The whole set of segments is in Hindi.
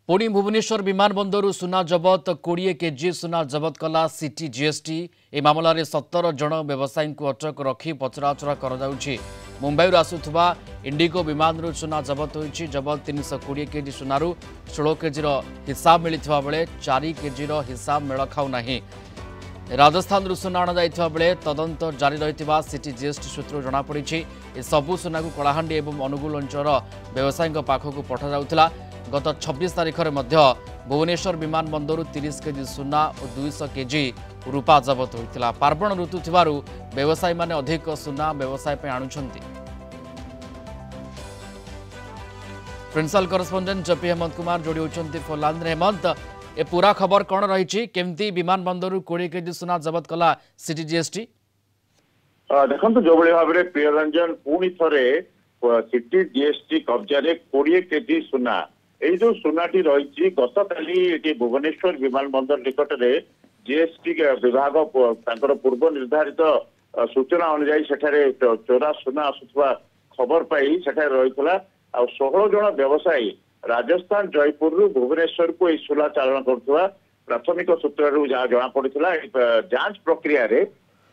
पुणी भुवनेश्वर विमानबंदर सुना जबत 20 केजी सुना जबत कला सिटी जीएसटी ए मामलें 17 जन व्यवसायी को अटक रखी पचराउचरा कर मुंबई आसुवा इंडिगो विमान सुना जबत होती जबत 320 केजी सुनारू 16 केजी हिसाब मिलता बेले 4 केजी हिसाब मेल खाऊना। राजस्थान सुना अणा बेले तदंत जारी रही सिटी जीएसटी सूत्र जमापड़ी सबू सुना को कलाहांडी और अनुगुल अंचल व्यवसायी पाखक पठाऊला। गत 26 तारीख में भुवनेश्वर विमान बंदर 30 केजी सुना और 200 केजी रूपा जबत होता। पार्वण ऋतु थिबारु व्यवसायी माने अधिक सुना व्यवसाय पे आणुछंती। प्रिंसिपल करस्पोंडेंट जपी हेमंत कुमार जोड़ी होचंती फोलांद। हेमंत, ए पूरा खबर कौन रही केमती विमान बंदर 20 केजी सुना जबत कला सिटी जीएसटी? देखो जो भाव में प्रियरंजन पुणी थे सिटी जीएसटी कब्जा 20 केजी सुना यही जो सुनाटी रही गत काली भुवनेश्वर विमान बंदर निकट में जीएसटी विभाग पूर्व निर्धारित सूचना अनुजाई चोरा सुना आसुवा खबर पाई रही 16 जन व्यवसायी राजस्थान जयपुर भुवनेश्वर को यह सुना चालान कर प्राथमिक सूत्र जहाँ जमापड़ा जांच प्रक्रिया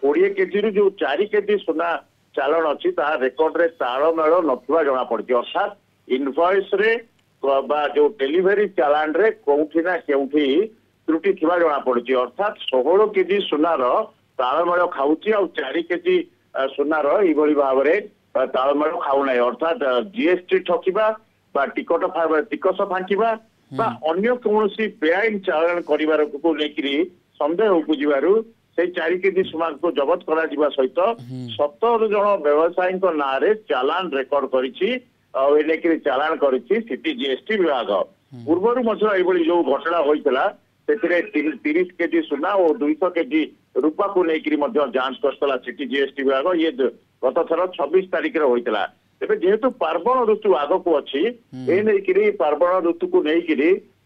20 केजी जो 4 केजी सुना चालान अच्छी रेकर्ड रे तालमेल नथिबा जमा पड़ी अर्थात इनवॉइस रे जो डेलीवरी चालान रे कोठी ना केउठी त्रुटि थिबा जमा पड़ी अर्थात 16 केजी सुनार तालमेल खाऊची और 4 केजी सुनार यही भाव में तालमेल खाऊना अर्थात जीएसटी ठकिबा बा टिकस फांकिबा बा अन्य कौनसी बेआईन चालान करिवार को लेकिरी संदेह उपजिबारु से 4 केजी सुना को जबत करा सहित 17 जन व्यवसायी ना चालान रेकर्ड कर चालान सिटी जीएसटी विभाग पूर्वर मध्य जो घटना होता 30 केजी सुना और 200 केजी रूपा को लेकर जांच करता सिटी जीएसटी विभाग ये गत थर 26 तारीख में होता। तेज जेहेतु पार्वण ऋतु आग को अच्छी ये पार्वण ऋतु को लेकिन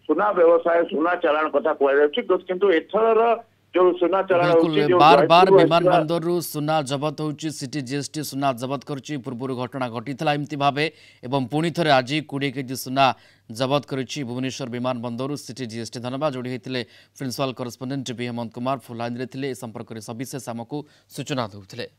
सुना व्यवसाय सुना चालान कथा कहु एथर जो सुना बिल्कुल बार बार विमान बंदर सुना जबत होची सिटी जीएसटी सुना जबत करची पूर्व घटना घटी एमती भावे एवं पुणी थे आज 20 केजी सुना जबत करिछि भुवनेश्वर विमान बंदर सिटी जीएसटी। धन्यवाद जोड़ी होते principal correspondent B Hemant Kumar फुलाइन रे थिले संपर्क में सविशेष आमको सूचना देउथिले।